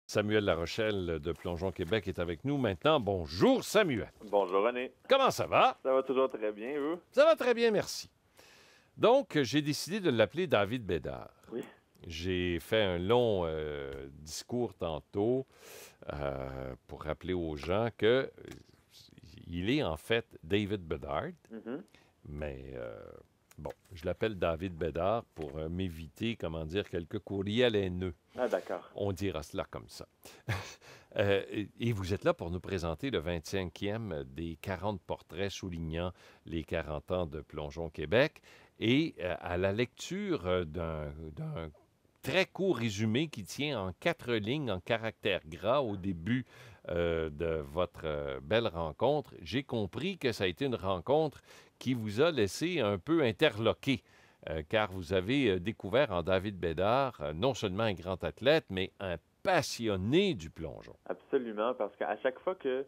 Samuel Larochelle de Plongeon Québec est avec nous maintenant. Bonjour Samuel. Bonjour René. Comment ça va? Ça va toujours très bien, vous? Ça va très bien, merci. Donc, j'ai décidé de l'appeler David Bédard. Oui. J'ai fait un long discours tantôt pour rappeler aux gens que il est en fait David Bedard, Mhm. mais bon, je l'appelle David Bédard pour m'éviter, comment dire, quelques courriels haineux. Ah, d'accord. On dira cela comme ça. Et vous êtes là pour nous présenter le 25e des 40 portraits soulignant les 40 ans de Plongeon Québec. Et à la lecture d'un très court résumé qui tient en 4 lignes, en caractères gras au début de votre belle rencontre, j'ai compris que ça a été une rencontre qui vous a laissé un peu interloqué. Car vous avez découvert en David Bédard non seulement un grand athlète, mais un passionné du plongeon. Absolument, parce qu'à chaque fois que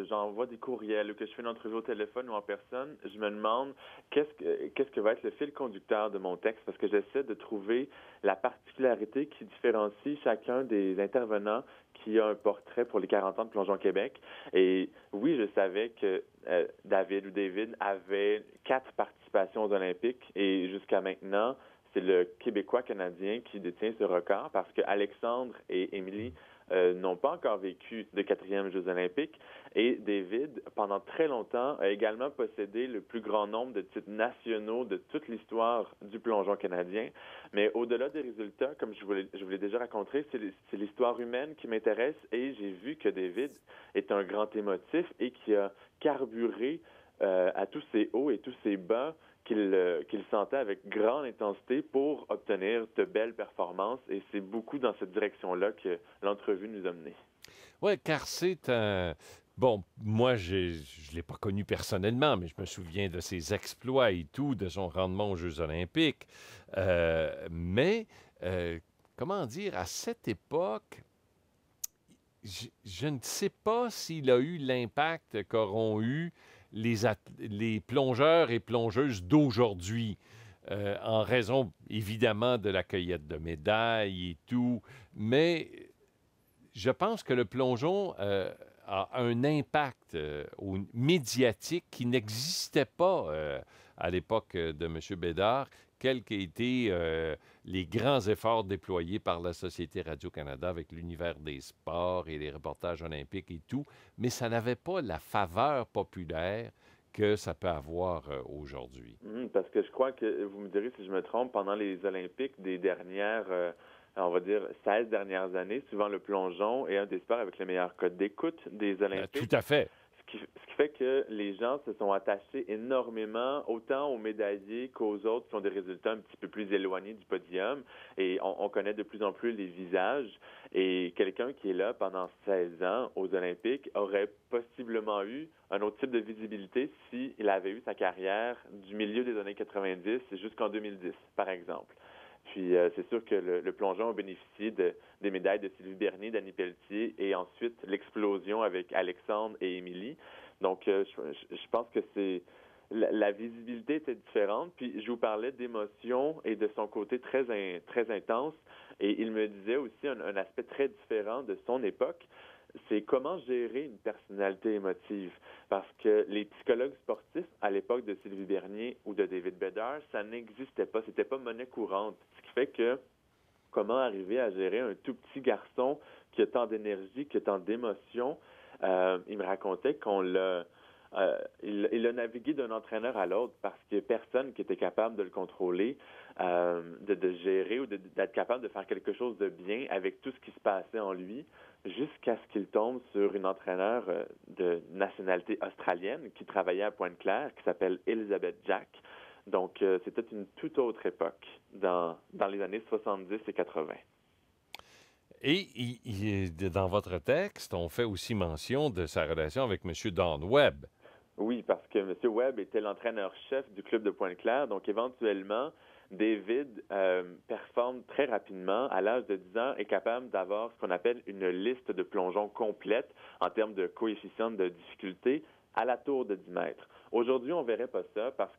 j'envoie des courriels ou que je fais une entrevue au téléphone ou en personne, je me demande qu'est-ce que va être le fil conducteur de mon texte, parce que j'essaie de trouver la particularité qui différencie chacun des intervenants qui a un portrait pour les 40 ans de Plongeon Québec. Et oui, je savais que David avait 4 participations aux Olympiques et jusqu'à maintenant, c'est le Québécois canadien qui détient ce record parce que Alexandre et Émilie n'ont pas encore vécu de 4e Jeux olympiques. Et David, pendant très longtemps, a également possédé le plus grand nombre de titres nationaux de toute l'histoire du plongeon canadien. Mais au-delà des résultats, comme je vous l'ai déjà raconté, c'est l'histoire humaine qui m'intéresse et j'ai vu que David est un grand émotif et qui a carburé à tous ses hauts et tous ses bas qu'il sentait avec grande intensité pour obtenir de belles performances. Et c'est beaucoup dans cette direction-là que l'entrevue nous a menés. Oui, car c'est un... Bon, moi, je ne l'ai pas connu personnellement, mais je me souviens de ses exploits et tout, de son rendement aux Jeux olympiques. Mais, comment dire, à cette époque, je ne sais pas s'il a eu l'impact qu'auront eu les plongeurs et plongeuses d'aujourd'hui, en raison évidemment de la cueillette de médailles et tout, mais je pense que le plongeon a un impact médiatique qui n'existait pas à l'époque de M. Bédard, quels qu'aient été les grands efforts déployés par la Société Radio-Canada avec l'univers des sports et les reportages olympiques et tout, mais ça n'avait pas la faveur populaire que ça peut avoir aujourd'hui. Parce que je crois que, vous me direz si je me trompe, pendant les Olympiques des dernières, on va dire, 16 dernières années, souvent le plongeon est un des sports avec le meilleur code d'écoute des Olympiques. Tout à fait. Ce qui fait que les gens se sont attachés énormément, autant aux médaillés qu'aux autres qui ont des résultats un petit peu plus éloignés du podium. Et on connaît de plus en plus les visages. Et quelqu'un qui est là pendant 16 ans aux Olympiques aurait possiblement eu un autre type de visibilité s'il avait eu sa carrière du milieu des années 90 jusqu'en 2010, par exemple. Puis c'est sûr que le plongeon a bénéficié des médailles de Sylvie Bernier, d'Annie Pelletier et ensuite l'explosion avec Alexandre et Émilie. Donc je pense que c'est la visibilité était différente. Puis je vous parlais d'émotion et de son côté très intense. Et il me disait aussi un aspect très différent de son époque. C'est comment gérer une personnalité émotive. Parce que les psychologues sportifs, à l'époque de Sylvie Bernier ou de David Bedard, ça n'existait pas. C'était pas monnaie courante. Ce qui fait que comment arriver à gérer un tout petit garçon qui a tant d'énergie, qui a tant d'émotions. Il me racontait il a navigué d'un entraîneur à l'autre parce qu'il n'y a personne qui était capable de le contrôler, de gérer ou d'être capable de faire quelque chose de bien avec tout ce qui se passait en lui, jusqu'à ce qu'il tombe sur une entraîneur de nationalité australienne qui travaillait à Pointe-Claire, qui s'appelle Elizabeth Jack. Donc, c'était une toute autre époque dans les années 70 et 80. Et dans votre texte, on fait aussi mention de sa relation avec M. Don Webb. Oui, parce que M. Webb était l'entraîneur-chef du club de Pointe-Claire. Donc, éventuellement, David performe très rapidement. À l'âge de 10 ans, est capable d'avoir ce qu'on appelle une liste de plongeons complète en termes de coefficient de difficulté à la tour de 10 mètres. Aujourd'hui, on verrait pas ça parce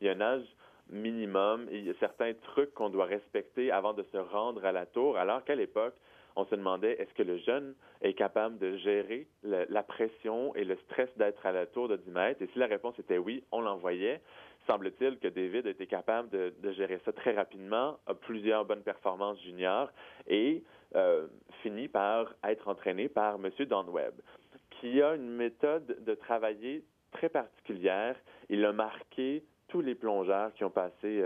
il y a un âge minimum et il y a certains trucs qu'on doit respecter avant de se rendre à la tour, alors qu'à l'époque, on se demandait est-ce que le jeune est capable de gérer la pression et le stress d'être à la tour de 10 mètres. Et si la réponse était oui, on l'envoyait. Semble-t-il que David a été capable de gérer ça très rapidement, a plusieurs bonnes performances juniors et finit par être entraîné par M. Don Webb, qui a une méthode de travailler très particulière. Il a marqué tous les plongeurs qui ont passé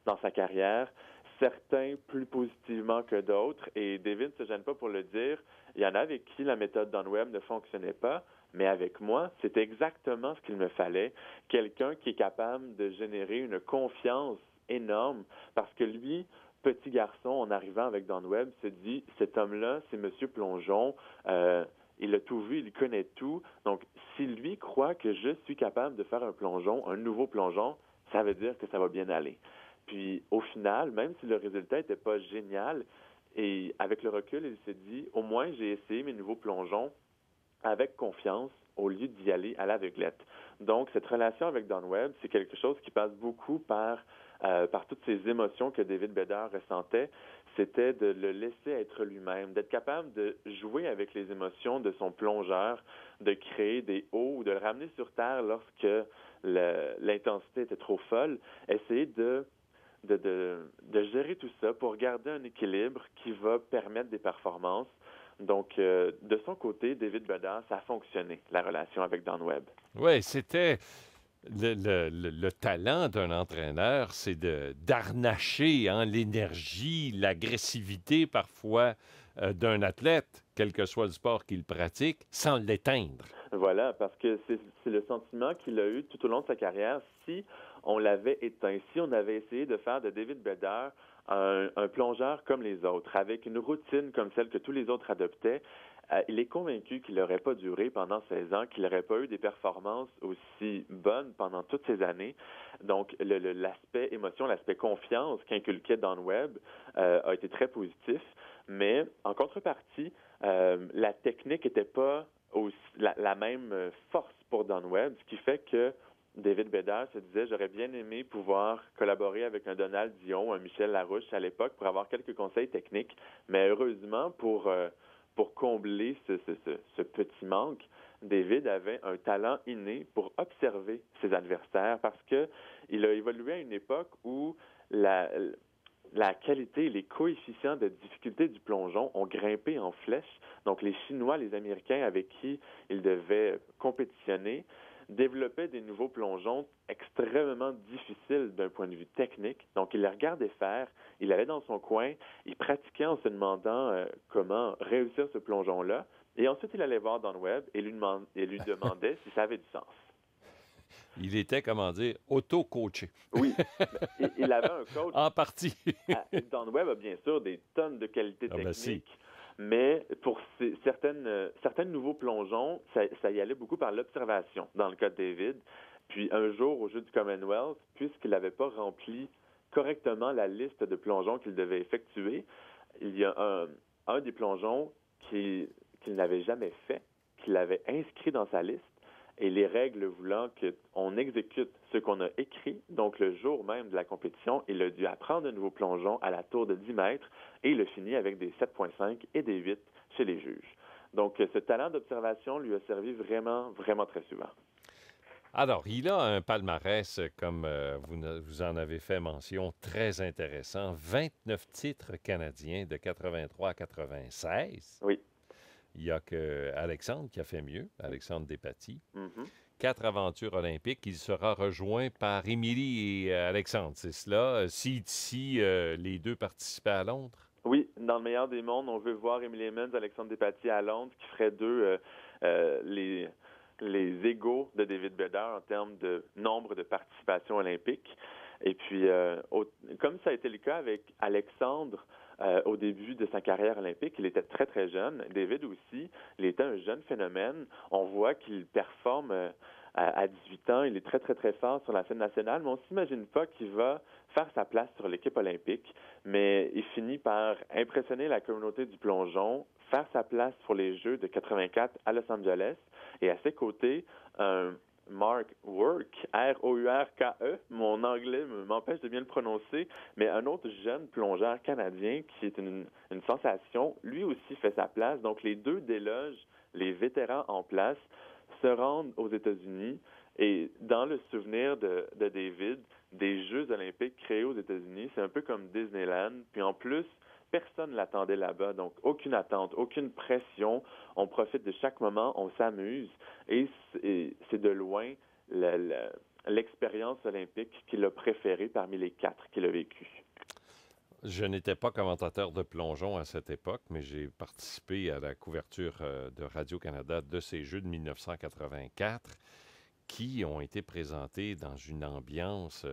dans sa carrière, certains plus positivement que d'autres, et David ne se gêne pas pour le dire. Il y en a avec qui la méthode Don Webb ne fonctionnait pas, mais avec moi, c'était exactement ce qu'il me fallait. Quelqu'un qui est capable de générer une confiance énorme, parce que lui, petit garçon, en arrivant avec Don Webb, se dit, cet homme-là, c'est Monsieur Plongeon, il a tout vu, il connaît tout. Donc, si lui croit que je suis capable de faire un plongeon, un nouveau plongeon, ça veut dire que ça va bien aller. Puis, au final, même si le résultat n'était pas génial, et avec le recul, il s'est dit, au moins, j'ai essayé mes nouveaux plongeons avec confiance au lieu d'y aller à l'aveuglette. Donc, cette relation avec Don Webb, c'est quelque chose qui passe beaucoup par toutes ces émotions que David Bedard ressentait. C'était de le laisser être lui-même, d'être capable de jouer avec les émotions de son plongeur, de créer des hauts ou de le ramener sur terre lorsque l'intensité était trop folle. Essayer de gérer tout ça pour garder un équilibre qui va permettre des performances. Donc, de son côté, David Bedard, ça a fonctionné, la relation avec Don Webb. Oui, c'était le talent d'un entraîneur, c'est d'harnacher l'énergie, l'agressivité parfois d'un athlète, quel que soit le sport qu'il pratique, sans l'éteindre. Voilà, parce que c'est le sentiment qu'il a eu tout au long de sa carrière. Si on l'avait éteint, si on avait essayé de faire de David Bedard un plongeur comme les autres, avec une routine comme celle que tous les autres adoptaient, il est convaincu qu'il n'aurait pas duré pendant 16 ans, qu'il n'aurait pas eu des performances aussi bonnes pendant toutes ces années. Donc, l'aspect émotion, l'aspect confiance qu'inculquait Don Webb a été très positif, mais en contrepartie, la technique n'était pas la même force pour Don Webb, ce qui fait que David Bedard se disait, j'aurais bien aimé pouvoir collaborer avec un Donald Dion, un Michel Larouche à l'époque pour avoir quelques conseils techniques, mais heureusement pour combler ce petit manque, David avait un talent inné pour observer ses adversaires parce que il a évolué à une époque où la qualité et les coefficients de difficulté du plongeon ont grimpé en flèche. Donc, les Chinois, les Américains avec qui il devait compétitionner développaient des nouveaux plongeons extrêmement difficiles d'un point de vue technique. Donc, il les regardait faire, il allait dans son coin, il pratiquait en se demandant comment réussir ce plongeon-là. Et ensuite, il allait voir Don Webb et lui demandait si ça avait du sens. Il était, comment dire, auto-coaché. Oui, il avait un coach. En partie. Don Webb a bien sûr des tonnes de qualités techniques, si. mais pour certains nouveaux plongeons, ça y allait beaucoup par l'observation, dans le cas de David. Puis un jour, au jeu du Commonwealth, puisqu'il n'avait pas rempli correctement la liste de plongeons qu'il devait effectuer, il y a un des plongeons qu'il n'avait jamais fait, qu'il avait inscrit dans sa liste, et les règles voulant qu'on exécute ce qu'on a écrit, donc le jour même de la compétition, il a dû apprendre un nouveau plongeon à la tour de 10 mètres et il a fini avec des 7,5 et des 8 chez les juges. Donc, ce talent d'observation lui a servi vraiment, vraiment très souvent. Alors, il a un palmarès, comme vous en avez fait mention, très intéressant. 29 titres canadiens de 83 à 96. Oui. Il n'y a qu'Alexandre qui a fait mieux, Alexandre Despatie. Mm-hmm. 4 aventures olympiques. Il sera rejoint par Émilie et Alexandre, c'est cela? Si les deux participaient à Londres? Oui, dans le meilleur des mondes, on veut voir Émilie Emmons, Alexandre Despatie à Londres, qui ferait d'eux les égaux de David Bedard en termes de nombre de participations olympiques. Et puis, comme ça a été le cas avec Alexandre, au début de sa carrière olympique, il était très, très jeune. David aussi, il était un jeune phénomène. On voit qu'il performe à 18 ans. Il est très, très, très fort sur la scène nationale, mais on ne s'imagine pas qu'il va faire sa place sur l'équipe olympique. Mais il finit par impressionner la communauté du plongeon, faire sa place pour les Jeux de 84 à Los Angeles. Et à ses côtés, un Mark Work, R-O-U-R-K-E. Mon anglais m'empêche de bien le prononcer, mais un autre jeune plongeur canadien qui est une sensation, lui aussi fait sa place. Donc, les deux délogent les vétérans en place, se rendent aux États-Unis et dans le souvenir de David, des Jeux olympiques créés aux États-Unis, c'est un peu comme Disneyland. Puis en plus, personne ne l'attendait là-bas, donc aucune attente, aucune pression. On profite de chaque moment, on s'amuse et c'est de loin l'expérience olympique qu'il a préférée parmi les 4 qu'il a vécues. Je n'étais pas commentateur de plongeon à cette époque, mais j'ai participé à la couverture de Radio-Canada de ces Jeux de 1984 qui ont été présentés dans une ambiance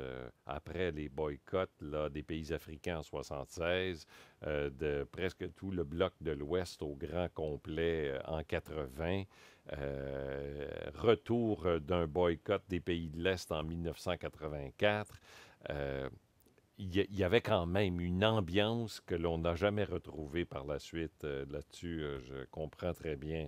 après les boycotts là, des pays africains en 1976, de presque tout le bloc de l'Ouest au grand complet en 80, retour d'un boycott des pays de l'Est en 1984. Il y avait quand même une ambiance que l'on n'a jamais retrouvée par la suite. Là-dessus, je comprends très bien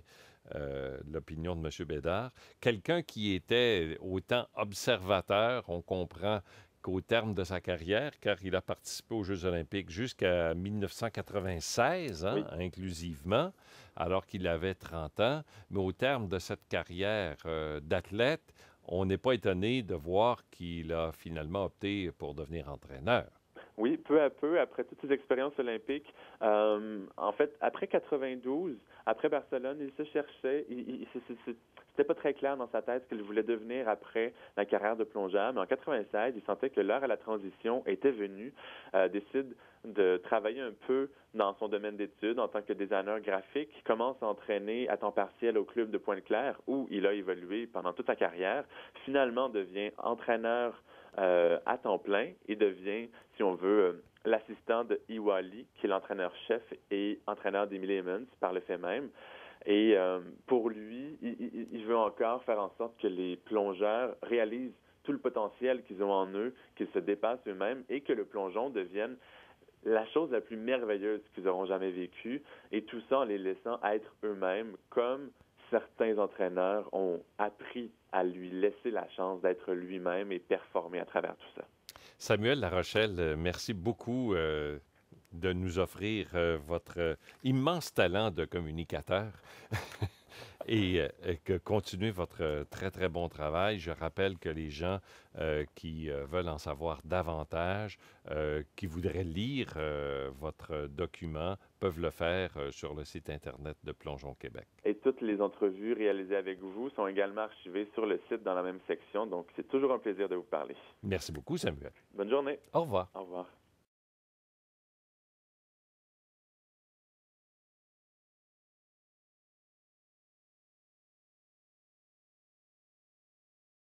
l'opinion de M. Bédard. Quelqu'un qui était autant observateur, on comprend qu'au terme de sa carrière, car il a participé aux Jeux olympiques jusqu'à 1996, Oui. inclusivement, alors qu'il avait 30 ans, mais au terme de cette carrière d'athlète, on n'est pas étonné de voir qu'il a finalement opté pour devenir entraîneur. Oui, peu à peu, après toutes ces expériences olympiques, en fait, après 92, après Barcelone, il se cherchait, c'était pas très clair dans sa tête ce qu'il voulait devenir après la carrière de plongeur, mais en 96, il sentait que l'heure à la transition était venue, décide de travailler un peu dans son domaine d'études en tant que designer graphique, commence à entraîner à temps partiel au club de Pointe-Claire où il a évolué pendant toute sa carrière, finalement devient entraîneur à temps plein et devient, si on veut, l'assistant de Iwali, qui est l'entraîneur-chef et entraîneur d'Emily Emmons par le fait même. Et pour lui, il veut encore faire en sorte que les plongeurs réalisent tout le potentiel qu'ils ont en eux, qu'ils se dépassent eux-mêmes et que le plongeon devienne la chose la plus merveilleuse qu'ils auront jamais vécue, et tout ça en les laissant être eux-mêmes, comme certains entraîneurs ont appris à lui laisser la chance d'être lui-même et performer à travers tout ça. Samuel Larochelle, merci beaucoup de nous offrir votre immense talent de communicateur et que continuez votre très, très bon travail. Je rappelle que les gens qui veulent en savoir davantage, qui voudraient lire votre document, peuvent le faire sur le site Internet de Plongeon Québec. Et toutes les entrevues réalisées avec vous sont également archivées sur le site dans la même section, donc c'est toujours un plaisir de vous parler. Merci beaucoup, Samuel. Bonne journée. Au revoir. Au revoir.